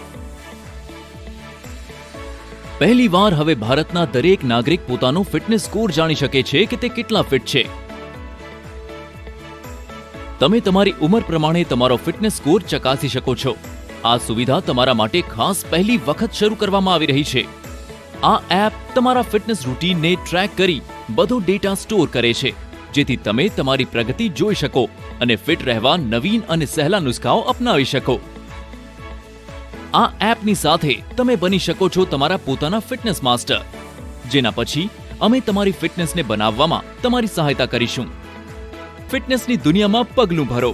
Speaker 19: પહેલી વાર હવે ભારતના દરેક નાગરિક પોતાનો ફિટનેસ સ્કોર જાણી શકે છે કે તે કેટલા ફિટ છે. તમે તમારી ઉંમર પ્રમાણે તમારો ફિટનેસ સ્કોર ચકાસી શકો છો. આ સુવિધા તમારા માટે ખાસ પહેલી વખત શરૂ કરવામાં આવી રહી છે. આ એપ તમારા ફિટનેસ રૂટીનને ટ્રેક કરી બધો ડેટા સ્ટોર કરે છે, જેથી તમે તમારી પ્રગતિ જોઈ શકો અને ફિટ રહેવા નવીન અને સહેલા નુસ્ખાઓ અપનાવી શકો. આ એપની સાથે તમે બની શકો છો તમારા પોતાના ફિટનેસ માસ્ટર, જેના પછી અમે તમારી ફિટનેસને બનાવવામાં તમારી સહાયતા કરીશું. ફિટનેસની દુનિયામાં પગલું ભરો,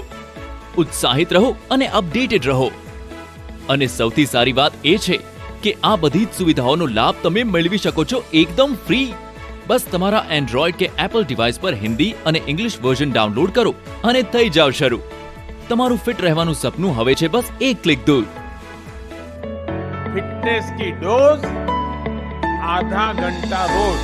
Speaker 19: ઉત્સાહિત રહો અને અપડેટેડ રહો. અને સૌથી સારી વાત એ છે કે આ બધી જ સુવિધાઓનો લાભ તમે મેળવી શકો છો એકદમ ફ્રી. બસ તમારા એન્ડ્રોઇડ કે એપલ ડિવાઇસ પર હિન્દી અને ઇંગ્લિશ વર્ઝન ડાઉનલોડ કરો અને થઈ જાવ શરૂ. તમારું ફિટ રહેવાનું સપનું હવે છે બસ એક ક્લિક દૂર.
Speaker 14: फिटनेस की डोज आधा घंटा रोज.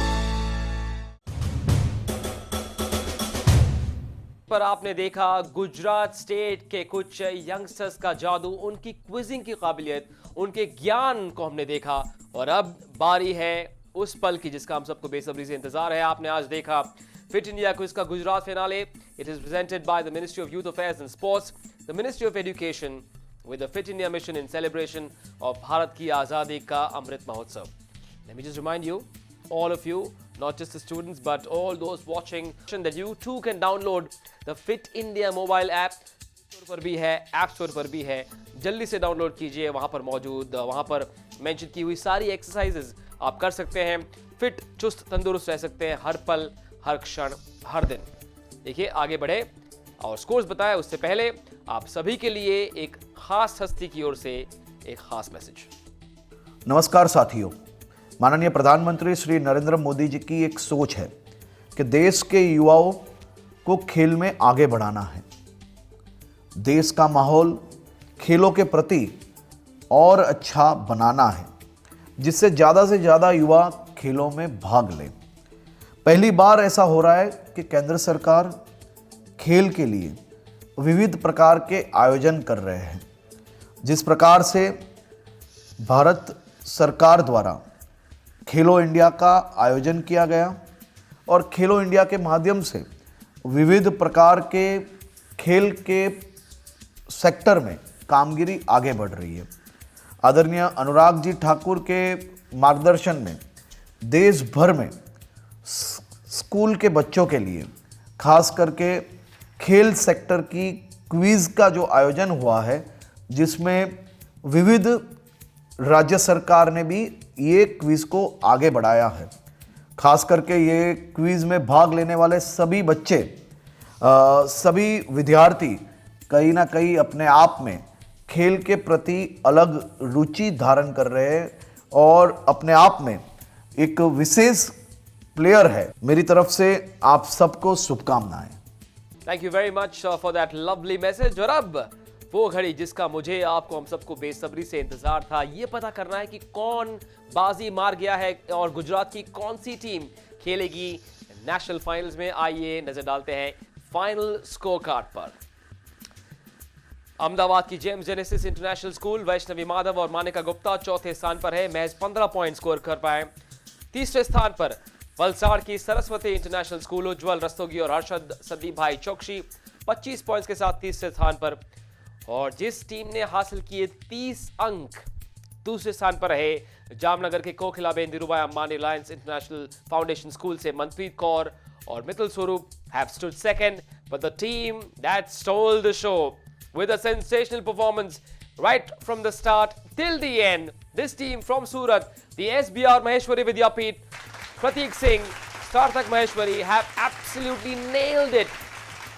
Speaker 2: पर आपने देखा गुजरात स्टेट के कुछ यंगस्टर्स का जादू, उनकी क्विजिंग की काबिलियत, उनके ज्ञान को हमने देखा. और अब बारी है उस पल की जिसका हम सबको बेसब्री से इंतजार है. आपने आज देखा फिट इंडिया क्विज का Gujarat finale. It is presented by the ministry of youth affairs and sports, the ministry of education with the Fit India mission in celebration of Bharat Ki Azadi Ka Amrit Mahotsav. Let me just remind you, all of you, not just the students but all those watching, that you too can download the Fit India mobile app. Store पर भी है, app store पर भी है. जल्दी से download कीजिए. वहाँ पर मौजूद, वहाँ पर मेंशन की हुई सारी एक्सरसाइजेज आप कर सकते हैं. फिट, चुस्त, तंदुरुस्त रह सकते हैं हर पल, हर क्षण, हर दिन. देखिए आगे बढ़े और स्कोर्स बताए उससे पहले आप सभी के लिए एक खास हस्ती की ओर से एक खास मैसेज.
Speaker 20: नमस्कार साथियों, माननीय प्रधानमंत्री श्री नरेंद्र मोदी जी की एक सोच है कि देश के युवाओं को खेल में आगे बढ़ाना है. देश का माहौल खेलों के प्रति और अच्छा बनाना है, जिससे ज़्यादा से ज़्यादा युवा खेलों में भाग लें. पहली बार ऐसा हो रहा है कि केंद्र सरकार खेल के लिए विविध प्रकार के आयोजन कर रहे हैं. जिस प्रकार से भारत सरकार द्वारा खेलो इंडिया का आयोजन किया गया और खेलो इंडिया के माध्यम से विविध प्रकार के खेल के सेक्टर में कामगिरी आगे बढ़ रही है. आदरणीय अनुराग जी ठाकुर के मार्गदर्शन में देश भर में स्कूल के बच्चों के लिए खास करके खेल सेक्टर की क्विज़ का जो आयोजन हुआ है, जिसमें विविध राज्य सरकार ने भी ये क्विज़ को आगे बढ़ाया है. खास करके ये क्विज़ में भाग लेने वाले सभी बच्चे, सभी विद्यार्थी कहीं ना कहीं अपने आप में खेल के प्रति अलग रुचि धारण कर रहे हैं और अपने आप में एक विशेष प्लेयर है। मेरी तरफ से आप सबको शुभकामनाएं।
Speaker 2: Thank you very much for that lovely message. और अब वो घड़ी जिसका मुझे, आपको, हम सबको बेसब्री से इंतजार था, ये पता करना है कि कौन बाजी मार गया है और गुजरात की कौन सी टीम खेलेगी नेशनल फाइनल्स में। आइए नजर डालते हैं फाइनल स्कोर कार्ड पर। अहमदाबाद की James Genesis International school, Vaishnavi Madhav और मानिका गुप्ता चौथे स्थान पर है, महज 15 पॉइंट स्कोर कर पाए। तीसरे स्थान पर वलसाड़ की सरस्वती इंटरनेशनल स्कूल, उज्जवल रस्तोगी और हर्षद सदीप भाई चौकसी 25 पॉइंट्स के साथ तीसरे स्थान पर। और जिस टीम ने हासिल किए 30 अंक, दूसरे स्थान पर रहे जामनगर के Kokilaben Dhirubhai Ambani Reliance international foundation school से मनप्रीत कौर और मितुल स्वरूप have stood second, but the team that stole the show with a sensational performance right from the start till the end, this team from Surat, the SBR Maheshwari Vidyapeeth, Prateek Singh, Sarthak Maheshwari, have absolutely nailed it.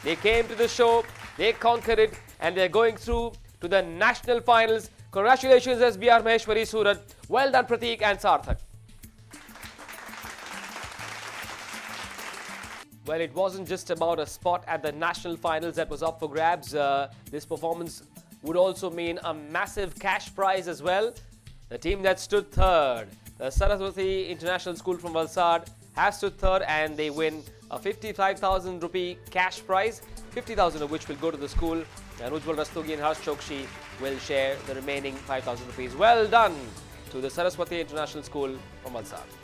Speaker 2: They came to the show, they conquered it, and they're going through to the national finals. Congratulations SBR Maheshwari Surat. Well done Prateek and Sarthak. Well, it wasn't just about a spot at the national finals that was up for grabs. This performance would also mean a massive cash prize as well. The team that stood third, the Saraswati International School from Valsad, has stood third and they win a 55,000 rupee cash prize, 50,000 of which will go to the school, and Ujjwal Rastogi and Harsh Chokshi will share the remaining 5,000 rupees. Well done to the Saraswati International School from Valsad.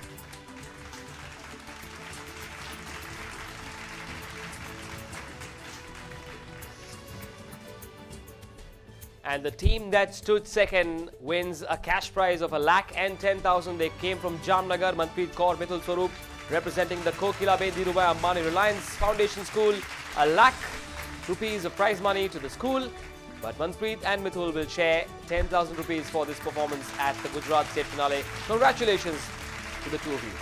Speaker 2: And the team that stood second wins a cash prize of 1 lakh and 10,000. They came from Jamnagar, Manpreet Kaur, Mitul Swaroop, representing the Kokilaben Dhirubhai Ambani Reliance Foundation School. 1 lakh rupees of prize money to the school. But Manpreet and Mitul will share 10,000 rupees for this performance at the Gujarat State Finale. Congratulations to the two of you.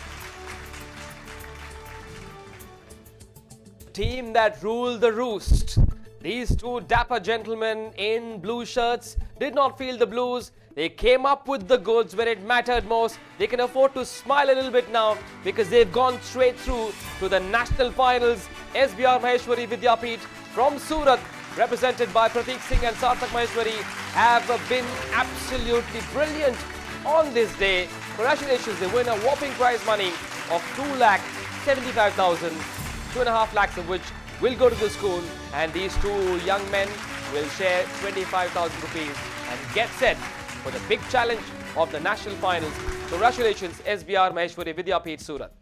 Speaker 2: Team that ruled the roost. These two dapper gentlemen in blue shirts did not feel the blues. They came up with the goods when it mattered most. They can afford to smile a little bit now because they've gone straight through to the national finals. SBR Maheshwari Vidyapeeth from Surat, represented by Prateek Singh and Sarthak Maheshwari, have been absolutely brilliant on this day. Congratulations, they win a whopping prize money of 2,75,000, 2.5 lakhs of which will go to the school, and these two young men will share 25,000 rupees and get set for the big challenge of the national finals. Congratulations, SBR Maheshwari Vidyapeeth Surat.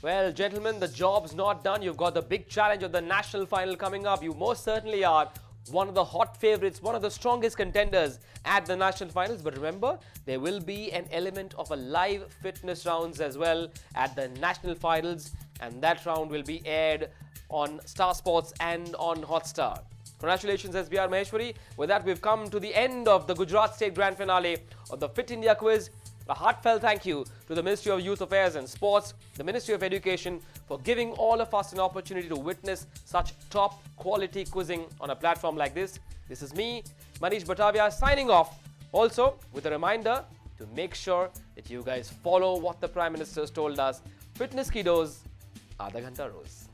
Speaker 2: Well, gentlemen, the job's not done. You've got the big challenge of the national final coming up. You most certainly are one of the hot favorites, one of the strongest contenders at the national finals. But remember, there will be an element of a live fitness rounds as well at the national finals, and that round will be aired on Star Sports and on Hotstar. Congratulations, SBR Maheshwari. With that, we've come to the end of the Gujarat State Grand Finale of the Fit India Quiz. A heartfelt thank you to the Ministry of Youth Affairs and Sports, the Ministry of Education, for giving all of us an opportunity to witness such top quality quizzing on a platform like this. This is me, Manish Batavia, signing off. Also, with a reminder to make sure that you guys follow what the Prime Minister's told us. Fitness kiddos, आधा घंटा रोज।